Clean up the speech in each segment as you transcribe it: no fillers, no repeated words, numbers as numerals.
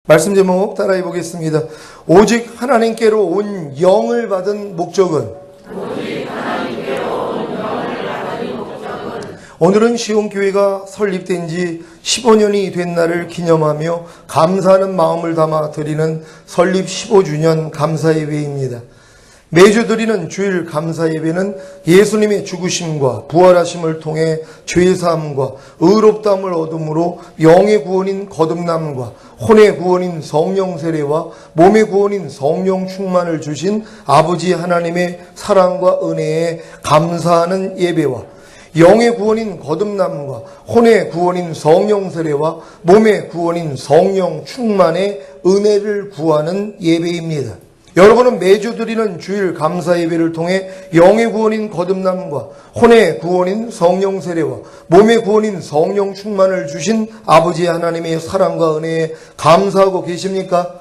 말씀 제목 따라해 보겠습니다. 오직 하나님께로 온 영을 받은 목적은 오늘은 시온교회가 설립된 지 15년이 된 날을 기념하며 감사하는 마음을 담아 드리는 설립 15주년 감사예배입니다. 매주 드리는 주일 감사예배는 예수님의 죽으심과 부활하심을 통해 죄사함과 의롭다함을 얻음으로 영의 구원인 거듭남과 혼의 구원인 성령 세례와 몸의 구원인 성령 충만을 주신 아버지 하나님의 사랑과 은혜에 감사하는 예배와 영의 구원인 거듭남과 혼의 구원인 성령 세례와 몸의 구원인 성령 충만의 은혜를 구하는 예배입니다. 여러분은 매주 드리는 주일 감사 예배를 통해 영의 구원인 거듭남과 혼의 구원인 성령 세례와 몸의 구원인 성령 충만을 주신 아버지 하나님의 사랑과 은혜에 감사하고 계십니까?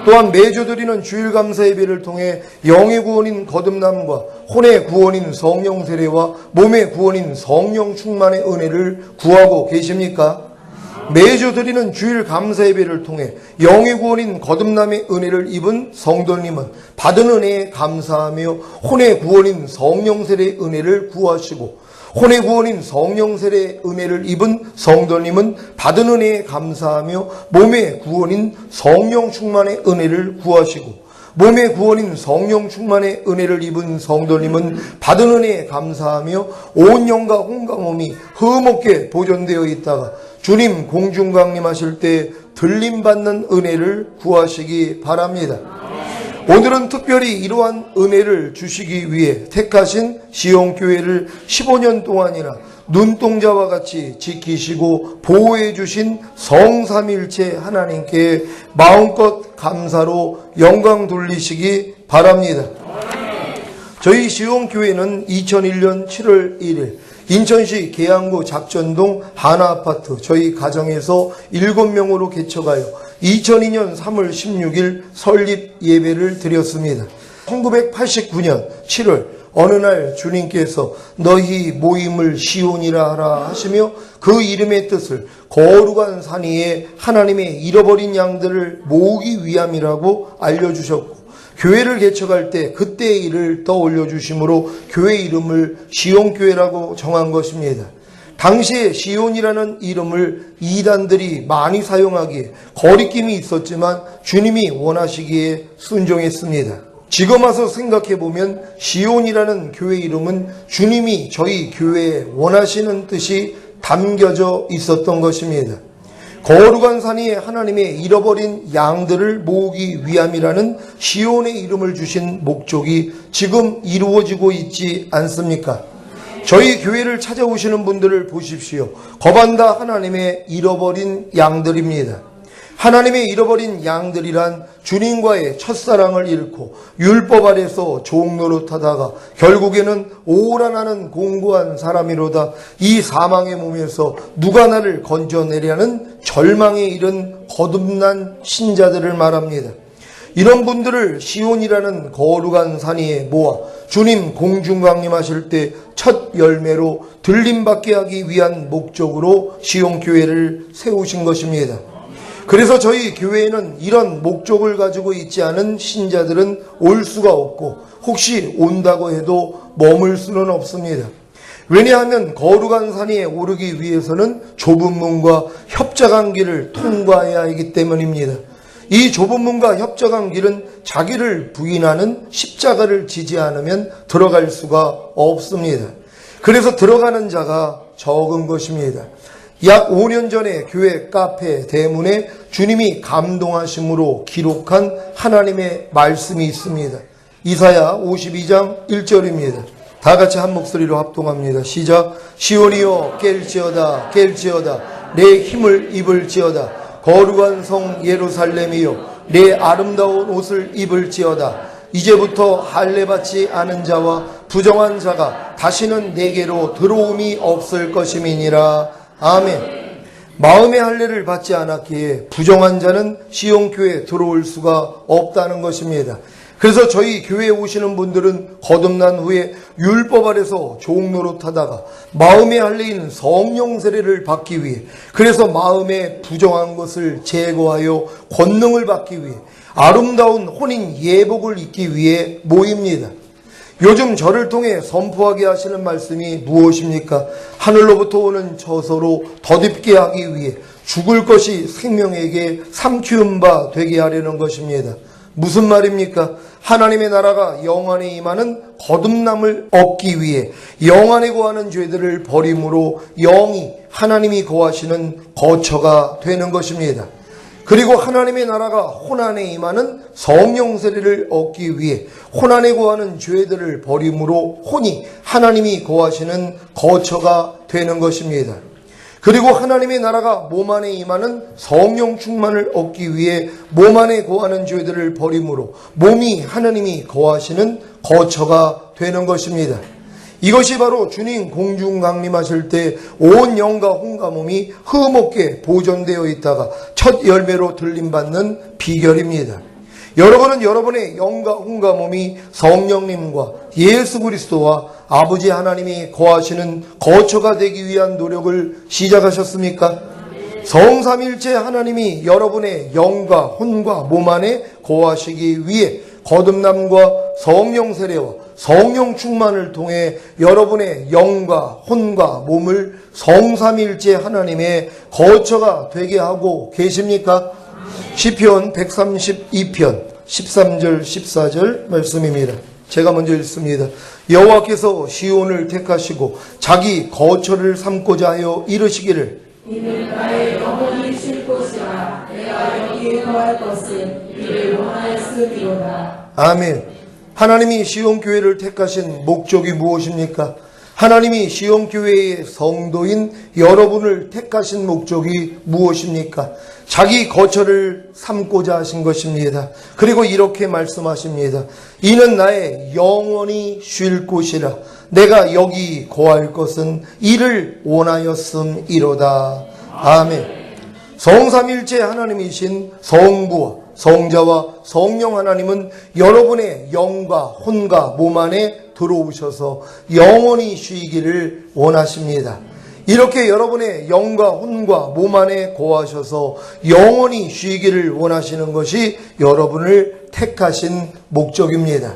또한 매주 드리는 주일 감사 예배를 통해 영의 구원인 거듭남과 혼의 구원인 성령 세례와 몸의 구원인 성령 충만의 은혜를 구하고 계십니까? 매주 드리는 주일 감사 예배를 통해 영의 구원인 거듭남의 은혜를 입은 성도님은 받은 은혜에 감사하며 혼의 구원인 성령 세례의 은혜를 구하시고 혼의 구원인 성령 세례의 은혜를 입은 성도님은 받은 은혜에 감사하며 몸의 구원인 성령 충만의 은혜를 구하시고 몸의 구원인 성령 충만의 은혜를 입은 성도님은 받은 은혜에 감사하며 온 영과 혼과 몸이 흠없게 보존되어 있다가 주님 공중 강림하실 때 들림받는 은혜를 구하시기 바랍니다. 오늘은 특별히 이러한 은혜를 주시기 위해 택하신 시온교회를 15년 동안이나 눈동자와 같이 지키시고 보호해 주신 성삼일체 하나님께 마음껏 감사로 영광 돌리시기 바랍니다. 저희 시온교회는 2001년 7월 1일 인천시 계양구 작전동 하나아파트 저희 가정에서 7명으로 개척하여 2002년 3월 16일 설립 예배를 드렸습니다. 1989년 7월 어느 날 주님께서 너희 모임을 시온이라 하라 하시며 그 이름의 뜻을 거룩한 산 위에 하나님의 잃어버린 양들을 모으기 위함이라고 알려주셨고 교회를 개척할 때 그때의 일을 떠올려 주심으로 교회 이름을 시온교회라고 정한 것입니다. 당시에 시온이라는 이름을 이단들이 많이 사용하기에 거리낌이 있었지만 주님이 원하시기에 순종했습니다. 지금 와서 생각해보면 시온이라는 교회 이름은 주님이 저희 교회에 원하시는 뜻이 담겨져 있었던 것입니다. 거룩한 산 위에 하나님의 잃어버린 양들을 모으기 위함이라는 시온의 이름을 주신 목적이 지금 이루어지고 있지 않습니까? 저희 교회를 찾아오시는 분들을 보십시오. 거반다 하나님의 잃어버린 양들입니다. 하나님의 잃어버린 양들이란 주님과의 첫사랑을 잃고 율법 아래서 종노릇하다가 결국에는 오라나는 공고한 사람이로다 이 사망의 몸에서 누가 나를 건져내려는 절망에 이른 거듭난 신자들을 말합니다. 이런 분들을 시온이라는 거룩한 산 위에 모아 주님 공중 강림하실 때 첫 열매로 들림받게 하기 위한 목적으로 시온교회를 세우신 것입니다. 그래서 저희 교회에는 이런 목적을 가지고 있지 않은 신자들은 올 수가 없고 혹시 온다고 해도 머물 수는 없습니다. 왜냐하면 거룩한 산 위에 오르기 위해서는 좁은 문과 협착한 길을 통과해야 하기 때문입니다. 이 좁은 문과 협착한 길은 자기를 부인하는 십자가를 지지 않으면 들어갈 수가 없습니다. 그래서 들어가는 자가 적은 것입니다. 약 5년 전에 교회 카페 대문에 주님이 감동하심으로 기록한 하나님의 말씀이 있습니다. 이사야 52장 1절입니다. 다 같이 한 목소리로 합동합니다. 시작. 시온이여 깰지어다 깰지어다 내 힘을 입을지어다 거룩한 성 예루살렘이여 내 아름다운 옷을 입을지어다 이제부터 할례 받지 않은 자와 부정한 자가 다시는 내게로 들어옴이 없을 것임이니라. 아멘. 마음의 할례를 받지 않았기에 부정한 자는 시온교회에 들어올 수가 없다는 것입니다. 그래서 저희 교회에 오시는 분들은 거듭난 후에 율법 아래서 종노릇하다가 마음에 할례인 성령 세례를 받기 위해, 그래서 마음에 부정한 것을 제거하여 권능을 받기 위해 아름다운 혼인 예복을 입기 위해 모입니다. 요즘 저를 통해 선포하게 하시는 말씀이 무엇입니까? 하늘로부터 오는 저서로 덧입게 하기 위해 죽을 것이 생명에게 삼키운 바 되게 하려는 것입니다. 무슨 말입니까? 하나님의 나라가 영안에 임하는 거듭남을 얻기 위해 영안에 거하는 죄들을 버림으로 영이 하나님이 거하시는 거처가 되는 것입니다. 그리고 하나님의 나라가 혼안에 임하는 성령 세례를 얻기 위해 혼안에 거하는 죄들을 버림으로 혼이 하나님이 거하시는 거처가 되는 것입니다. 그리고 하나님의 나라가 몸 안에 임하는 성령 충만을 얻기 위해 몸 안에 거하는 죄들을 버림으로 몸이 하나님이 거하시는 거처가 되는 것입니다. 이것이 바로 주님 공중 강림하실 때 온 영과 혼과 몸이 흠없게 보존되어 있다가 첫 열매로 들림받는 비결입니다. 여러분은 여러분의 영과 혼과 몸이 성령님과 예수 그리스도와 아버지 하나님이 거하시는 거처가 되기 위한 노력을 시작하셨습니까? 성삼일체 하나님이 여러분의 영과 혼과 몸 안에 거하시기 위해 거듭남과 성령 세례와 성령 충만을 통해 여러분의 영과 혼과 몸을 성삼일체 하나님의 거처가 되게 하고 계십니까? 시편 132편 13절 14절 말씀입니다. 제가 먼저 읽습니다. 여호와께서 시온을 택하시고 자기 거처를 삼고자 하여 이르시기를 이는 나의 영혼이 쉴 곳이라 내가 여기에 거할 것을 이를 원하였으리로다. 아멘. 하나님이 시온교회를 택하신 목적이 무엇입니까? 하나님이 시온교회의 성도인 여러분을 택하신 목적이 무엇입니까? 자기 거처를 삼고자 하신 것입니다. 그리고 이렇게 말씀하십니다. 이는 나의 영원히 쉴 곳이라 내가 여기 거할 것은 이를 원하였음이로다. 아멘. 성삼일체 하나님이신 성부와 성자와 성령 하나님은 여러분의 영과 혼과 몸 안에 들어오셔서 영원히 쉬기를 원하십니다. 이렇게 여러분의 영과 혼과 몸 안에 거하셔서 영원히 쉬기를 원하시는 것이 여러분을 택하신 목적입니다.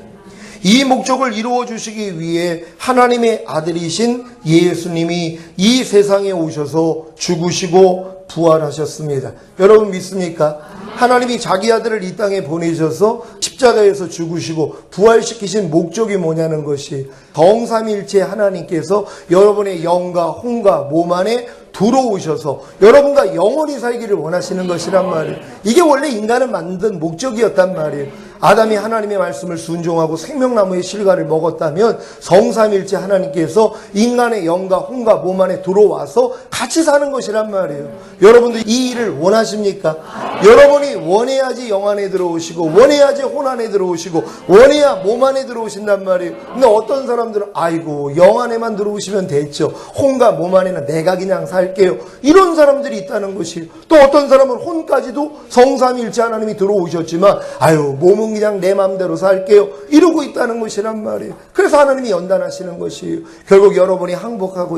이 목적을 이루어 주시기 위해 하나님의 아들이신 예수님이 이 세상에 오셔서 죽으시고 부활하셨습니다. 여러분 믿습니까? 하나님이 자기 아들을 이 땅에 보내셔서 십자가에서 죽으시고 부활시키신 목적이 뭐냐는 것이 성삼일체 하나님께서 여러분의 영과 혼과 몸 안에 들어오셔서 여러분과 영원히 살기를 원하시는 것이란 말이에요. 이게 원래 인간을 만든 목적이었단 말이에요. 아담이 하나님의 말씀을 순종하고 생명나무의 실과를 먹었다면 성삼일체 하나님께서 인간의 영과 혼과 몸 안에 들어와서 같이 사는 것이란 말이에요. 여러분들 이 일을 원하십니까? 여러분이 원해야지 영 안에 들어오시고 원해야지 혼 안에 들어오시고 원해야 몸 안에 들어오신단 말이에요. 근데 어떤 사람들은 아이고 영 안에만 들어오시면 됐죠. 혼과 몸 안에는 내가 그냥 살게요. 이런 사람들이 있다는 것이에요. 또 어떤 사람은 혼까지도 성삼일체 하나님이 들어오셨지만 아유 몸은 그냥 내 마음대로 살게요. 이러고 있다는 것이란 말이에요. 그래서 하나님이 연단하시는 것이에요. 결국 여러분이 항복하고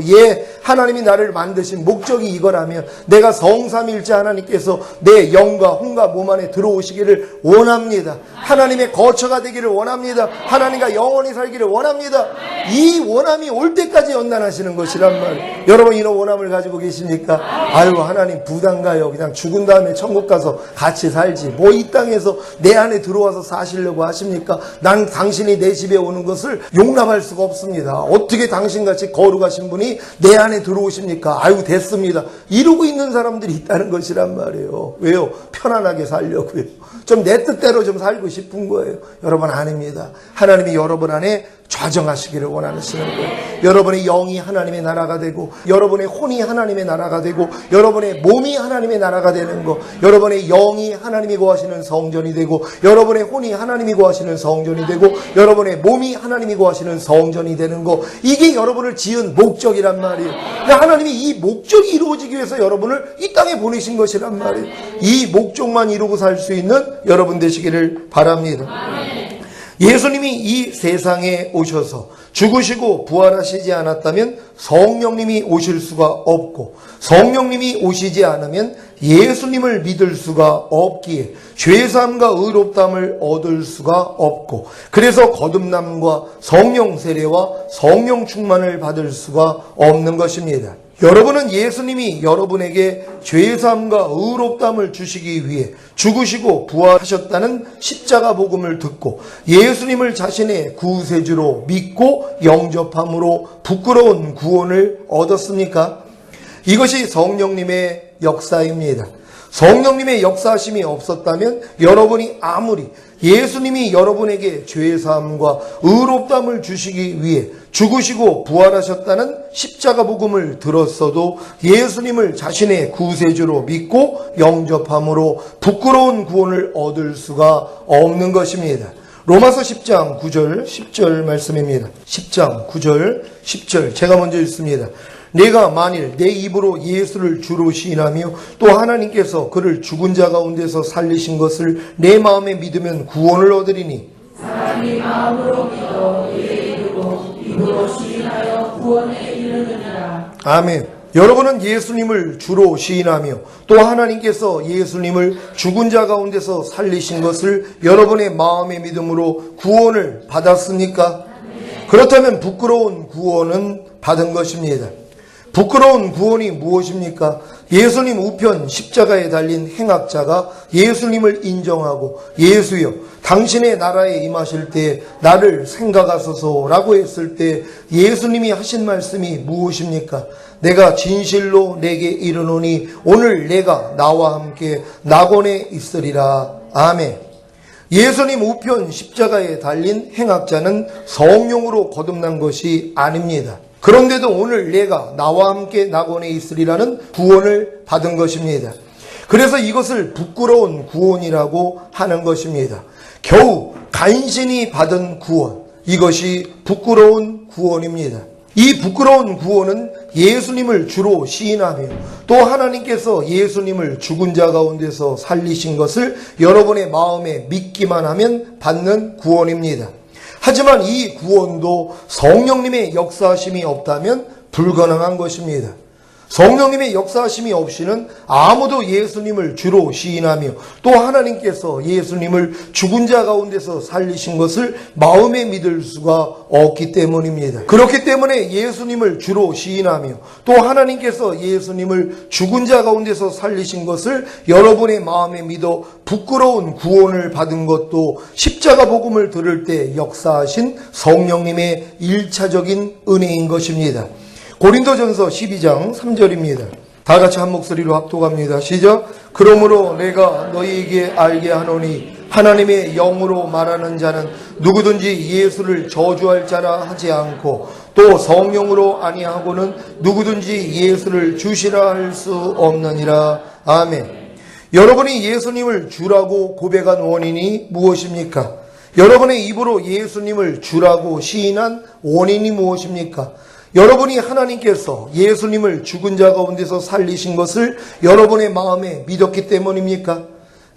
하나님이 나를 만드신 목적이 이거라면 내가 성삼일체 하나님께서 내 영과 혼과 몸 안에 들어오시기를 원합니다. 하나님의 거처가 되기를 원합니다. 하나님과 영원히 살기를 원합니다. 이 원함이 올 때까지 연단하시는 것이란 말이에요. 여러분 이런 원함을 가지고 계십니까? 아유 하나님 부담가요. 그냥 죽은 다음에 천국 가서 같이 살지. 뭐 이 땅에서 내 안에 들어와서 사시려고 하십니까? 난 당신이 내 집에 오는 것을 용납할 수가 없습니다. 어떻게 당신같이 거룩하신 분이 내 안에 들어오십니까? 아유 됐습니다. 이러고 있는 사람들이 있다는 것이란 말이에요. 왜요? 편안하게 살려고요. 좀 내 뜻대로 좀 살고 싶은 거예요. 여러분 아닙니다. 하나님이 여러분 안에 좌정하시기를 원하시는 거예요. 여러분의 영이 하나님의 나라가 되고 여러분의 혼이 하나님의 나라가 되고 여러분의 몸이 하나님의 나라가 되는 거, 여러분의 영이 하나님이 거하시는 성전이 되고 여러분의 혼이 하나님이 거하시는 성전이 되고 여러분의 몸이 하나님이 거하시는 성전이 되는 거, 이게 여러분을 지은 목적이란 말이에요. 그러니까 하나님이 이 목적이 이루어지기 위해서 여러분을 이 땅에 보내신 것이란 말이에요. 이 목적만 이루고 살 수 있는 여러분 되시기를 바랍니다. 예수님이 이 세상에 오셔서 죽으시고 부활하시지 않았다면 성령님이 오실 수가 없고, 성령님이 오시지 않으면 예수님을 믿을 수가 없기에 죄사함과 의롭다함을 얻을 수가 없고, 그래서 거듭남과 성령 세례와 성령 충만을 받을 수가 없는 것입니다. 여러분은 예수님이 여러분에게 죄사함과 의롭다함을 주시기 위해 죽으시고 부활하셨다는 십자가 복음을 듣고 예수님을 자신의 구세주로 믿고 영접함으로 부끄러운 구원을 얻었습니까? 이것이 성령님의 역사입니다. 성령님의 역사하심이 없었다면 여러분이 아무리 예수님이 여러분에게 죄사함과 의롭다함을 주시기 위해 죽으시고 부활하셨다는 십자가 복음을 들었어도 예수님을 자신의 구세주로 믿고 영접함으로 부끄러운 구원을 얻을 수가 없는 것입니다. 로마서 10장 9절 10절 말씀입니다. 10장 9절 10절 제가 먼저 읽습니다. 내가 만일 내 입으로 예수를 주로 시인하며 또 하나님께서 그를 죽은 자 가운데서 살리신 것을 내 마음에 믿으면 구원을 얻으리니, 사람이 마음으로 믿어 이에 이르고 입으로 시인하여 구원에 이르느니라. 아멘. 여러분은 예수님을 주로 시인하며 또 하나님께서 예수님을 죽은 자 가운데서 살리신 것을 여러분의 마음의 믿음으로 구원을 받았습니까? 그렇다면 부끄러운 구원은 받은 것입니다. 부끄러운 구원이 무엇입니까? 예수님 우편 십자가에 달린 행악자가 예수님을 인정하고 예수여 당신의 나라에 임하실 때 나를 생각하소서라고 했을 때 예수님이 하신 말씀이 무엇입니까? 내가 진실로 내게 이르노니 오늘 내가 나와 함께 낙원에 있으리라. 아멘. 예수님 우편 십자가에 달린 행악자는 성령으로 거듭난 것이 아닙니다. 그런데도 오늘 내가 나와 함께 낙원에 있으리라는 구원을 받은 것입니다. 그래서 이것을 부끄러운 구원이라고 하는 것입니다. 겨우 간신히 받은 구원, 이것이 부끄러운 구원입니다. 이 부끄러운 구원은 예수님을 주로 시인하며 또 하나님께서 예수님을 죽은 자 가운데서 살리신 것을 여러분의 마음에 믿기만 하면 받는 구원입니다. 하지만 이 구원도 성령님의 역사하심이 없다면 불가능한 것입니다. 성령님의 역사하심이 없이는 아무도 예수님을 주로 시인하며 또 하나님께서 예수님을 죽은 자 가운데서 살리신 것을 마음에 믿을 수가 없기 때문입니다. 그렇기 때문에 예수님을 주로 시인하며 또 하나님께서 예수님을 죽은 자 가운데서 살리신 것을 여러분의 마음에 믿어 부끄러운 구원을 받은 것도 십자가 복음을 들을 때 역사하신 성령님의 일차적인 은혜인 것입니다. 고린도전서 12장 3절입니다. 다 같이 한 목소리로 합독합니다. 시작. 그러므로 내가 너희에게 알게 하노니 하나님의 영으로 말하는 자는 누구든지 예수를 저주할 자라 하지 않고 또 성령으로 아니하고는 누구든지 예수를 주시라 할 수 없느니라. 아멘. 여러분이 예수님을 주라고 고백한 원인이 무엇입니까? 여러분의 입으로 예수님을 주라고 시인한 원인이 무엇입니까? 여러분이 하나님께서 예수님을 죽은 자 가운데서 살리신 것을 여러분의 마음에 믿었기 때문입니까?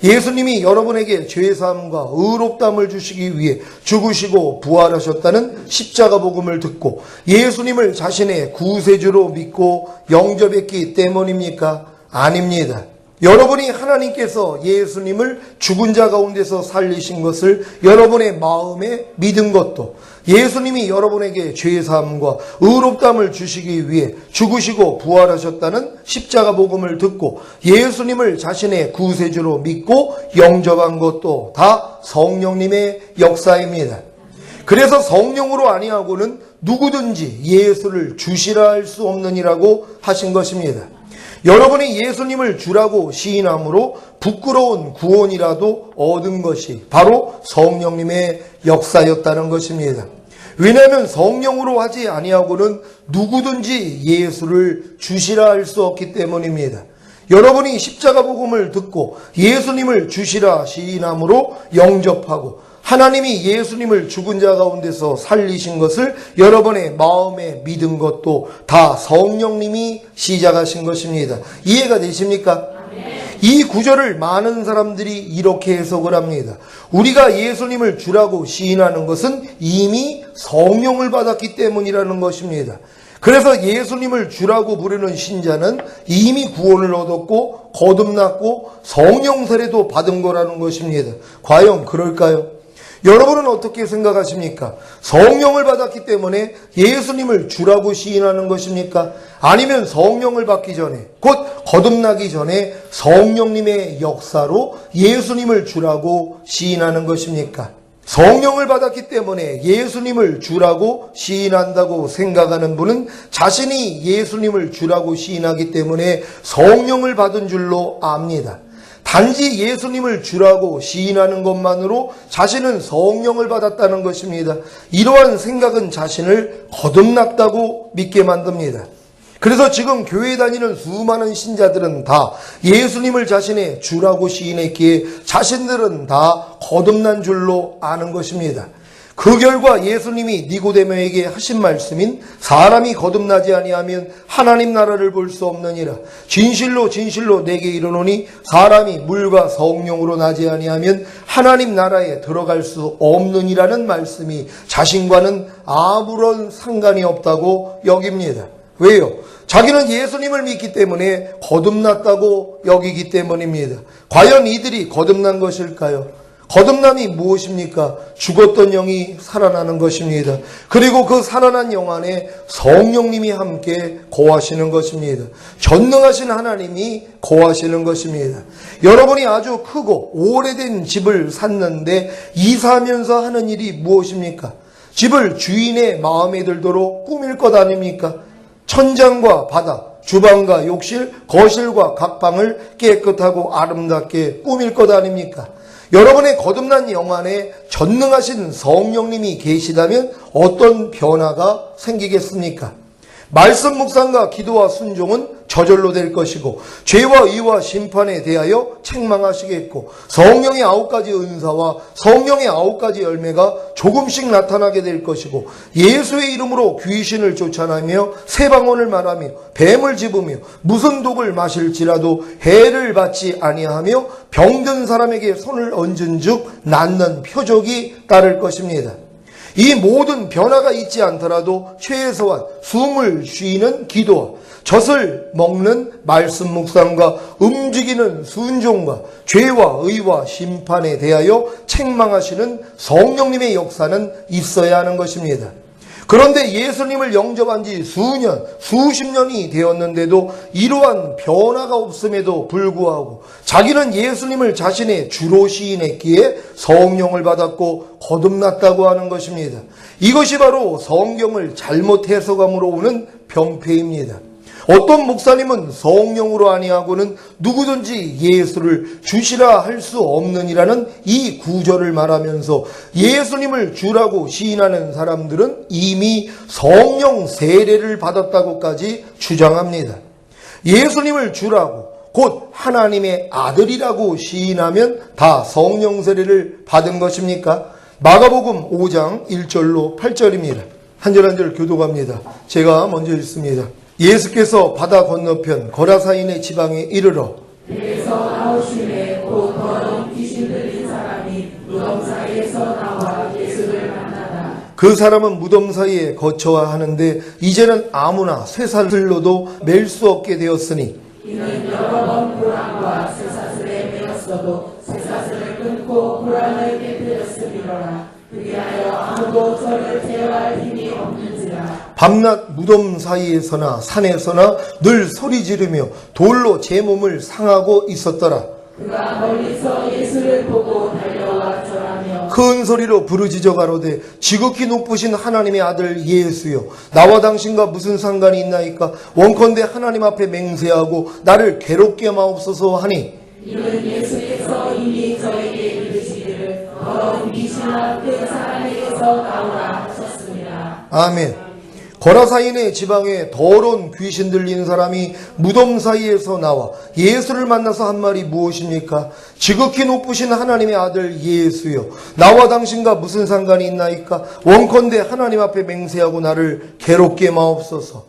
예수님이 여러분에게 죄사함과 의롭다함을 주시기 위해 죽으시고 부활하셨다는 십자가 복음을 듣고 예수님을 자신의 구세주로 믿고 영접했기 때문입니까? 아닙니다. 여러분이 하나님께서 예수님을 죽은 자 가운데서 살리신 것을 여러분의 마음에 믿은 것도 예수님이 여러분에게 죄사함과 의롭다함을 주시기 위해 죽으시고 부활하셨다는 십자가 복음을 듣고 예수님을 자신의 구세주로 믿고 영접한 것도 다 성령님의 역사입니다. 그래서 성령으로 아니하고는 누구든지 예수를 주시라 할 수 없느니라고 하신 것입니다. 여러분이 예수님을 주라고 시인함으로 부끄러운 구원이라도 얻은 것이 바로 성령님의 역사였다는 것입니다. 왜냐하면 성령으로 하지 아니하고는 누구든지 예수를 주시라 할 수 없기 때문입니다. 여러분이 십자가 복음을 듣고 예수님을 주시라 시인함으로 영접하고 하나님이 예수님을 죽은 자 가운데서 살리신 것을 여러분의 마음에 믿은 것도 다 성령님이 시작하신 것입니다. 이해가 되십니까? 이 구절을 많은 사람들이 이렇게 해석을 합니다. 우리가 예수님을 주라고 시인하는 것은 이미 성령을 받았기 때문이라는 것입니다. 그래서 예수님을 주라고 부르는 신자는 이미 구원을 얻었고 거듭났고 성령 세례도 받은 거라는 것입니다. 과연 그럴까요? 여러분은 어떻게 생각하십니까? 성령을 받았기 때문에 예수님을 주라고 시인하는 것입니까? 아니면 성령을 받기 전에, 곧 거듭나기 전에 성령님의 역사로 예수님을 주라고 시인하는 것입니까? 성령을 받았기 때문에 예수님을 주라고 시인한다고 생각하는 분은 자신이 예수님을 주라고 시인하기 때문에 성령을 받은 줄로 압니다. 단지 예수님을 주라고 시인하는 것만으로 자신은 성령을 받았다는 것입니다. 이러한 생각은 자신을 거듭났다고 믿게 만듭니다. 그래서 지금 교회 다니는 수많은 신자들은 다 예수님을 자신의 주라고 시인했기에 자신들은 다 거듭난 줄로 아는 것입니다. 그 결과 예수님이 니고데모에게 하신 말씀인 사람이 거듭나지 아니하면 하나님 나라를 볼 수 없느니라. 진실로 진실로 내게 이르노니 사람이 물과 성령으로 나지 아니하면 하나님 나라에 들어갈 수 없느니라는 말씀이 자신과는 아무런 상관이 없다고 여깁니다. 왜요? 자기는 예수님을 믿기 때문에 거듭났다고 여기기 때문입니다. 과연 이들이 거듭난 것일까요? 거듭남이 무엇입니까? 죽었던 영이 살아나는 것입니다. 그리고 그 살아난 영 안에 성령님이 함께 거하시는 것입니다. 전능하신 하나님이 거하시는 것입니다. 여러분이 아주 크고 오래된 집을 샀는데 이사하면서 하는 일이 무엇입니까? 집을 주인의 마음에 들도록 꾸밀 것 아닙니까? 천장과 바닥, 주방과 욕실, 거실과 각 방을 깨끗하고 아름답게 꾸밀 것 아닙니까? 여러분의 거듭난 영 안에 전능하신 성령님이 계시다면 어떤 변화가 생기겠습니까? 말씀 묵상과 기도와 순종은 저절로 될 것이고 죄와 의와 심판에 대하여 책망하시겠고 성령의 9가지 은사와 성령의 9가지 열매가 조금씩 나타나게 될 것이고 예수의 이름으로 귀신을 쫓아내며 새 방언을 말하며 뱀을 집으며 무슨 독을 마실지라도 해를 받지 아니하며 병든 사람에게 손을 얹은 즉 낫는 표적이 따를 것입니다. 이 모든 변화가 있지 않더라도 최소한 숨을 쉬는 기도와 젖을 먹는 말씀 묵상과 움직이는 순종과 죄와 의와 심판에 대하여 책망하시는 성령님의 역사는 있어야 하는 것입니다. 그런데 예수님을 영접한 지 수년, 수십 년이 되었는데도 이러한 변화가 없음에도 불구하고 자기는 예수님을 자신의 주로 시인했기에 성령을 받았고 거듭났다고 하는 것입니다. 이것이 바로 성경을 잘못 해석함으로 오는 병폐입니다. 어떤 목사님은 성령으로 아니하고는 누구든지 예수를 주시라 할 수 없느니라는 이 구절을 말하면서 예수님을 주라고 시인하는 사람들은 이미 성령 세례를 받았다고까지 주장합니다. 예수님을 주라고 곧 하나님의 아들이라고 시인하면 다 성령 세례를 받은 것입니까? 마가복음 5장 1절로 8절입니다. 한 절 한 절 교독합니다. 제가 먼저 읽습니다. 예수께서 바다 건너편 거라사인의 지방에 이르러 그에서 나오시매 곧 더러운 귀신 들린 사람이 무덤 사이에서 나와 예수를 만나다. 그 사람은 무덤 사이에 거처와 하는데 이제는 아무나 쇠사슬로도 맬 수 없게 되었으니 이는 여러 번 불안과 쇠사슬에 매었어도 쇠사슬을 끊고 불안을 깨뜨렸음이로라. 그리하여 아무도 저를 제어할 힘이 없는지라. 밤낮 무덤 사이에서나 산에서나 늘 소리 지르며 돌로 제 몸을 상하고 있었더라. 그가 멀리서 예수를 보고 달려와 절하며 큰 소리로 부르짖어 가로되 지극히 높으신 하나님의 아들 예수여 나와 당신과 무슨 상관이 있나이까? 원컨대 하나님 앞에 맹세하고 나를 괴롭게 마옵소서 하니 이는 예수께서 이미 저에게 이르시기를 더러운 귀신아 그 사람에게서 나오라 하셨습니다. 아멘. 거라사인의 지방에 더러운 귀신 들린 사람이 무덤 사이에서 나와 예수를 만나서 한 말이 무엇입니까? 지극히 높으신 하나님의 아들 예수여 나와 당신과 무슨 상관이 있나이까? 원컨대 하나님 앞에 맹세하고 나를 괴롭게 마옵소서.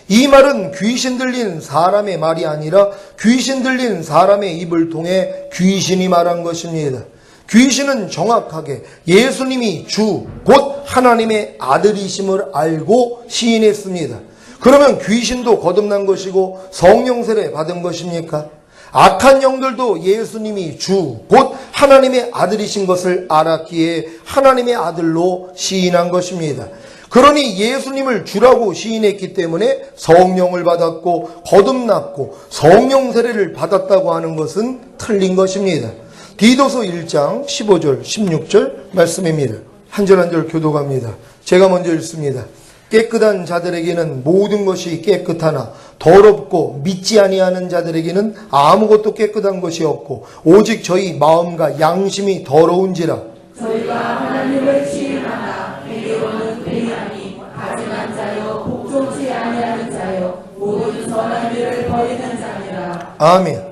이 말은 귀신 들린 사람의 말이 아니라 귀신 들린 사람의 입을 통해 귀신이 말한 것입니다. 귀신은 정확하게 예수님이 주, 곧 하나님의 아들이심을 알고 시인했습니다. 그러면 귀신도 거듭난 것이고 성령 세례 받은 것입니까? 악한 영들도 예수님이 주, 곧 하나님의 아들이신 것을 알았기에 하나님의 아들로 시인한 것입니다. 그러니 예수님을 주라고 시인했기 때문에 성령을 받았고 거듭났고 성령 세례를 받았다고 하는 것은 틀린 것입니다. 디도서 1장 15절 16절 말씀입니다. 한 절 한 절 교독합니다. 제가 먼저 읽습니다. 깨끗한 자들에게는 모든 것이 깨끗하나 더럽고 믿지 아니하는 자들에게는 아무것도 깨끗한 것이 없고 오직 저희 마음과 양심이 더러운지라. 저희가 하나님을 시인하나 행위로는 회의하니 가증한 자여 복종치 아니하는 자여 모든 선한 일을 버리는 자니라. 아멘.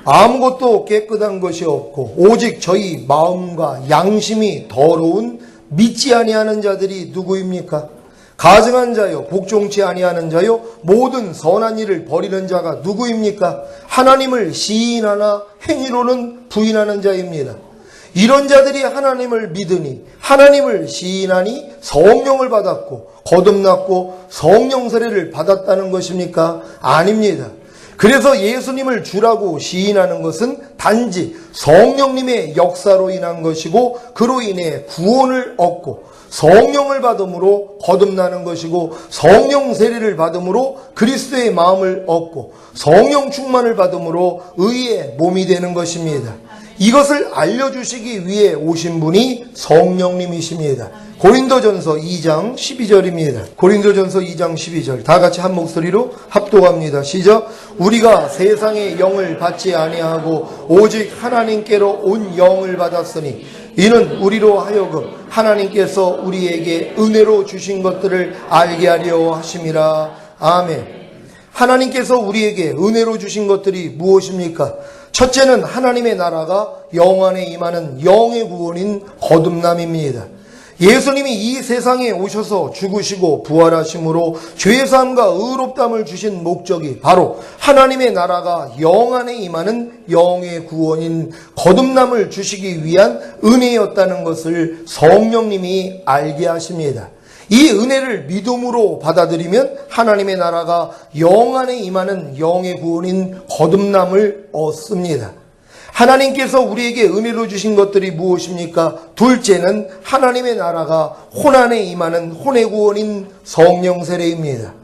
아무것도 깨끗한 것이 없고 오직 저희 마음과 양심이 더러운 믿지 아니하는 자들이 누구입니까? 가증한 자요, 복종치 아니하는 자요, 모든 선한 일을 버리는 자가 누구입니까? 하나님을 시인하나 행위로는 부인하는 자입니다. 이런 자들이 하나님을 믿으니 하나님을 시인하니 성령을 받았고 거듭났고 성령 세례를 받았다는 것입니까? 아닙니다. 그래서 예수님을 주라고 시인하는 것은 단지 성령님의 역사로 인한 것이고 그로 인해 구원을 얻고 성령을 받음으로 거듭나는 것이고 성령 세례를 받음으로 그리스도의 마음을 얻고 성령 충만을 받음으로 의의 몸이 되는 것입니다. 이것을 알려주시기 위해 오신 분이 성령님이십니다. 고린도전서 2장 12절입니다. 고린도전서 2장 12절 다 같이 한 목소리로 합독합니다. 시작. 우리가 세상의 영을 받지 아니하고 오직 하나님께로 온 영을 받았으니 이는 우리로 하여금 하나님께서 우리에게 은혜로 주신 것들을 알게 하려 하심이라. 아멘. 하나님께서 우리에게 은혜로 주신 것들이 무엇입니까? 첫째는 하나님의 나라가 영 안에 임하는 영의 구원인 거듭남입니다. 예수님이 이 세상에 오셔서 죽으시고 부활하심으로 죄사함과 의롭다함을 주신 목적이 바로 하나님의 나라가 영 안에 임하는 영의 구원인 거듭남을 주시기 위한 은혜였다는 것을 성령님이 알게 하십니다. 이 은혜를 믿음으로 받아들이면 하나님의 나라가 영 안에 임하는 영의 구원인 거듭남을 얻습니다. 하나님께서 우리에게 은혜로 주신 것들이 무엇입니까? 둘째는 하나님의 나라가 혼 안에 임하는 혼의 구원인 성령 세례입니다.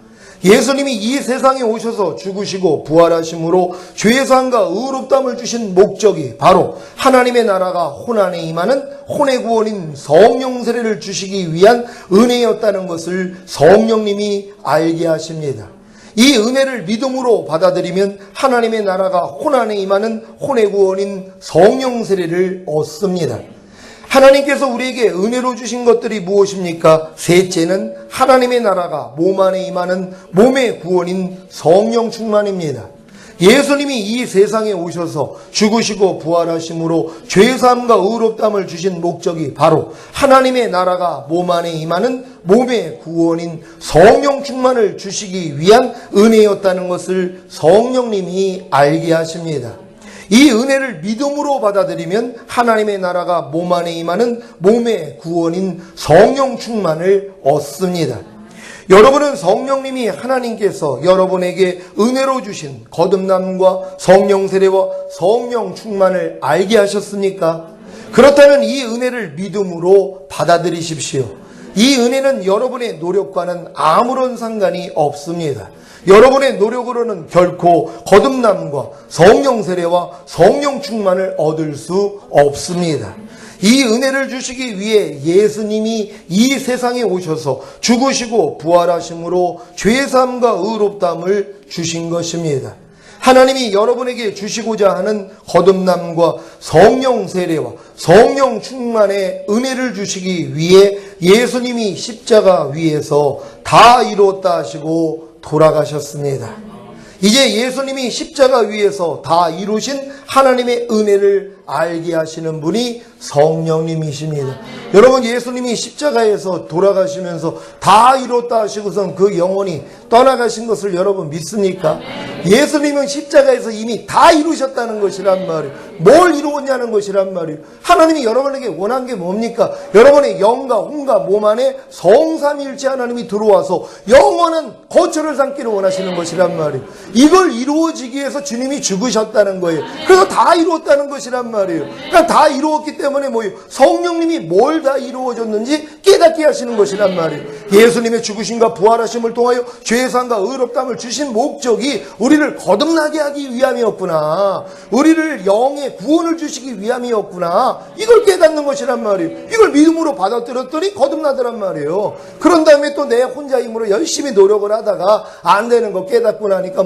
예수님이 이 세상에 오셔서 죽으시고 부활하심으로 죄사함과 의롭다함을 주신 목적이 바로 하나님의 나라가 혼 안에 임하는 혼의 구원인 성령 세례를 주시기 위한 은혜였다는 것을 성령님이 알게 하십니다. 이 은혜를 믿음으로 받아들이면 하나님의 나라가 혼 안에 임하는 혼의 구원인 성령 세례를 얻습니다. 하나님께서 우리에게 은혜로 주신 것들이 무엇입니까? 셋째는 하나님의 나라가 몸 안에 임하는 몸의 구원인 성령 충만입니다. 예수님이 이 세상에 오셔서 죽으시고 부활하심으로 죄사함과 의롭다함을 주신 목적이 바로 하나님의 나라가 몸 안에 임하는 몸의 구원인 성령 충만을 주시기 위한 은혜였다는 것을 성령님이 알게 하십니다. 이 은혜를 믿음으로 받아들이면 하나님의 나라가 몸 안에 임하는 몸의 구원인 성령 충만을 얻습니다. 여러분은 성령님이 하나님께서 여러분에게 은혜로 주신 거듭남과 성령 세례와 성령 충만을 알게 하셨습니까? 그렇다면 이 은혜를 믿음으로 받아들이십시오. 이 은혜는 여러분의 노력과는 아무런 상관이 없습니다. 여러분의 노력으로는 결코 거듭남과 성령 세례와 성령 충만을 얻을 수 없습니다. 이 은혜를 주시기 위해 예수님이 이 세상에 오셔서 죽으시고 부활하심으로 죄사함과 의롭다함을 주신 것입니다. 하나님이 여러분에게 주시고자 하는 거듭남과 성령 세례와 성령 충만의 은혜를 주시기 위해 예수님이 십자가 위에서 다 이루었다 하시고 돌아가셨습니다. 이제 예수님이 십자가 위에서 다 이루신 하나님의 은혜를 알게 하시는 분이 성령님이십니다. 여러분, 예수님이 십자가에서 돌아가시면서 다 이뤘다 하시고선 그 영혼이 떠나가신 것을 여러분 믿습니까? 예수님은 십자가에서 이미 다 이루셨다는 것이란 말이에요. 뭘 이루었냐는 것이란 말이에요. 하나님이 여러분에게 원한 게 뭡니까? 여러분의 영과 혼과 몸 안에 성삼위일체 하나님이 들어와서 영원한 거처를 삼기를 원하시는 것이란 말이에요. 이걸 이루어지기 위해서 주님이 죽으셨다는 거예요. 그래서 다 이루었다는 것이란 말이에요. 그러니까 다 이루었기 때문에 뭐예요? 성령님이 뭘 다 이루어졌는지 깨닫게 하시는 것이란 말이에요. 예수님의 죽으심과 부활하심을 통하여 죄사함과 의롭다함을 주신 목적이 우리를 거듭나게 하기 위함이었구나. 우리를 영의 구원을 주시기 위함이었구나. 이걸 깨닫는 것이란 말이에요. 이걸 믿음으로 받아들였더니 거듭나더란 말이에요. 그런 다음에 또 내 혼자 힘으로 열심히 노력을 하다가 안 되는 거 깨닫고 나니까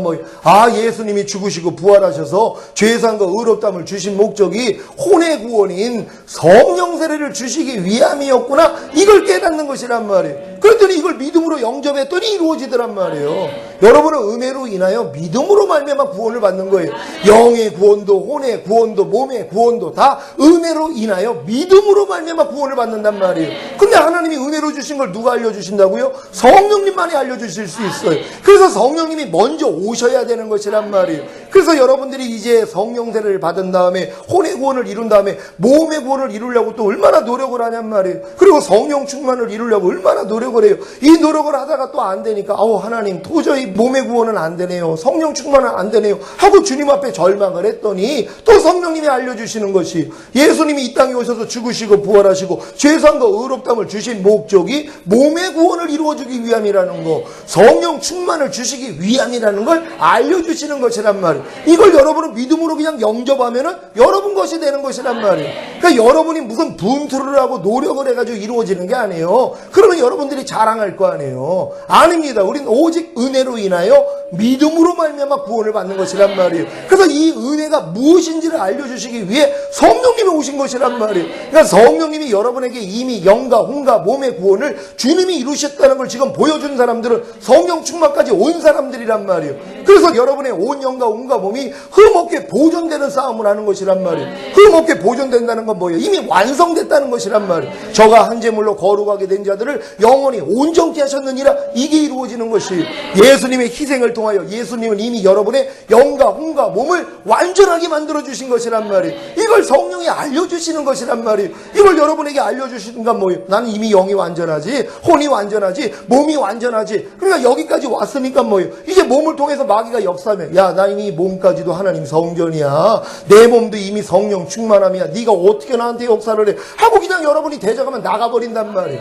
예수님이 죽으시고 부활하셔서 죄사함과 의롭다함을 주신 목적이 혼의 구원인 성령 세례를 주시기 위함이었구나. 이걸 깨닫는 것이란 말이에요. 그랬더니 이걸 믿음으로 영접했더니 이루어지더란 말이에요. 여러분은 은혜로 인하여 믿음으로 말미암아 구원을 받는 거예요. 영의 구원도 혼의 구원도 몸의 구원도 다 은혜로 인하여 믿음으로 말미암아 구원을 받는단 말이에요. 근데 하나님이 은혜로 주신 걸 누가 알려주신다고요? 성령님만이 알려주실 수 있어요. 그래서 성령님이 먼저 오셔야 되는 것이란 말이에요. 그래서 여러분들이 이제 성령 세례를 받은 다음에 혼의 구원을 이룬 다음에 몸의 구원을 이루려고 또 얼마나 노력을 하냔 말이에요. 그리고 성령 충만을 이루려고 얼마나 노력을 해요. 이 노력을 하다가 또 안 되니까 하나님 도저히 몸의 구원은 안 되네요. 성령 충만은 안 되네요. 하고 주님 앞에 절망을 했더니 또 성령님이 알려주시는 것이 예수님이 이 땅에 오셔서 죽으시고 부활하시고 죄사함과 의롭다함을 주신 목적이 몸의 구원을 이루어주기 위함이라는 거, 성령 충만을 주시기 위함이라는 걸 알려주시는 것이란 말이에요. 이걸 여러분은 믿음으로 그냥 영접하면은 여러분 것이 되는 것이란 말이에요. 그러니까 여러분이 무슨 분투를 하고 노력을 해가지고 이루어지는 게 아니에요. 그러면 여러분들이 자랑할 거 아니에요. 아닙니다. 우리는 오직 은혜로 인하여 믿음으로 말미암아 구원을 받는 것이란 말이에요. 그래서 이 은혜가 무엇인지를 알려주시기 위해 성령님이 오신 것이란 말이에요. 그러니까 성령님이 여러분에게 이미 영과 혼과 몸의 구원을 주님이 이루셨다는 걸 지금 보여준 사람들은 성령 충만까지 온 사람들이란 말이에요. 그래서 여러분의 온 영과 혼과 몸이 흠없게 보존되는 싸움을 하는 것이란 말이에요. 흠없게 보존된다는 건 뭐예요? 이미 완성됐다는 것이란 말이에요. 저가 한 제물로 거룩하게 된 자들을 영원히 온전케 하셨느니라. 이게 이루어지는 것이 예수님의 희생을 통하여 예수님은 이미 여러분의 영과 혼과 몸을 완전하게 만들어주신 것이란 말이에요. 이걸 성령이 알려주시는 것이란 말이에요. 이걸 여러분에게 알려주시는 건 뭐예요? 나는 이미 영이 완전하지, 혼이 완전하지, 몸이 완전하지. 그러니까 여기까지 왔으니까 뭐예요? 이제 몸을 통해서 마귀가 역사하면 나 이미 몸까지도 하나님 성전이야. 내 몸도 이미 성령 충만함이야. 네가 어떻게 나한테 역사를 해? 하고 그냥 여러분이 대적하면 나가버린단 말이에요.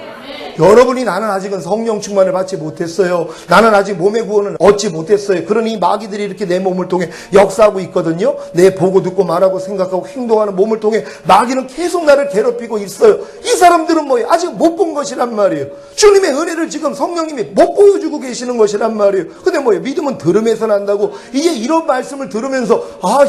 여러분이 나는 아직은 성령 충만을 받지 못했어요. 나는 아직 몸의 구원을 얻지 못했어요. 그러니 마귀들이 이렇게 내 몸을 통해 역사하고 있거든요. 내 보고 듣고 말하고 생각하고 행동하는 몸을 통해 마귀는 계속 나를 괴롭히고 있어요. 이 사람들은 뭐예요? 아직 못 본 것이란 말이에요. 주님의 은혜를 지금 성령님이 못 보여주고 계시는 것이란 말이에요. 근데 뭐예요? 믿음은 들음에서 난다고. 이제 이런 말씀을 들으면서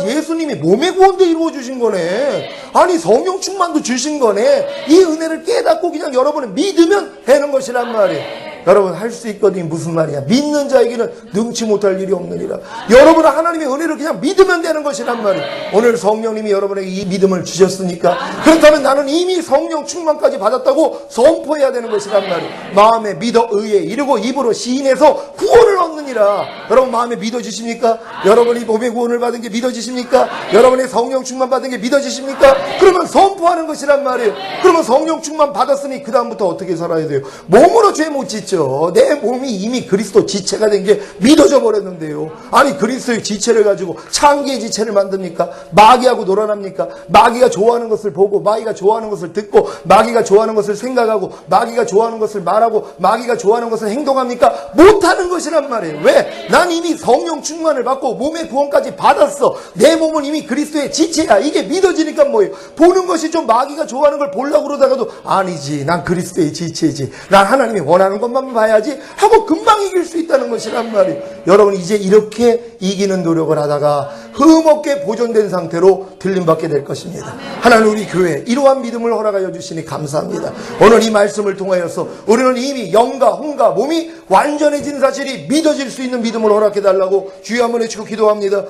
예수님이 몸의 구원도 이루어 주신 거네. 아니 성령 충만도 주신 거네. 이 은혜를 깨닫고 그냥 여러분은 믿으면 되는 것이란 말이에요. 여러분 할 수 있거든요. 무슨 말이야? 믿는 자에게는 능치 못할 일이 없느니라. 여러분은 하나님의 은혜를 그냥 믿으면 되는 것이란 말이에요. 오늘 성령님이 여러분에게 이 믿음을 주셨으니까 그렇다면 나는 이미 성령 충만까지 받았다고 선포해야 되는 것이란 말이에요. 마음에 믿어 의에 이르고 입으로 시인해서 구원을 얻느니라. 여러분 마음에 믿어지십니까? 여러분이 몸의 구원을 받은 게 믿어지십니까? 여러분의 성령 충만 받은 게 믿어지십니까? 그러면 선포하는 것이란 말이에요. 그러면 성령 충만 받았으니 그 다음부터 어떻게 살아야 돼요? 몸으로 죄 못 짓죠. 내 몸이 이미 그리스도 지체가 된 게 믿어져 버렸는데요. 아니 그리스도의 지체를 가지고 창기의 지체를 만듭니까? 마귀하고 놀아납니까? 마귀가 좋아하는 것을 보고 마귀가 좋아하는 것을 듣고 마귀가 좋아하는 것을 생각하고 마귀가 좋아하는 것을 말하고 마귀가 좋아하는 것을 행동합니까? 못하는 것이란 말이에요. 왜? 난 이미 성령 충만을 받고 몸의 구원까지 받았어. 내 몸은 이미 그리스도의 지체야. 이게 믿어지니까 뭐예요? 보는 것이 좀 마귀가 좋아하는 걸 보려고 그러다가도 아니지. 난 그리스도의 지체지. 난 하나님이 원하는 것만 봐야지 하고 금방 이길 수 있다는 것이란 말이에요. 여러분 이제 이렇게 이기는 노력을 하다가 흠없게 보존된 상태로 들림받게 될 것입니다. 하나님 우리 교회 이러한 믿음을 허락하여 주시니 감사합니다. 오늘 이 말씀을 통하여서 우리는 이미 영과 혼과 몸이 완전해진 사실이 믿어질 수 있는 믿음을 허락해 달라고 주여 한번 외치고 기도합니다.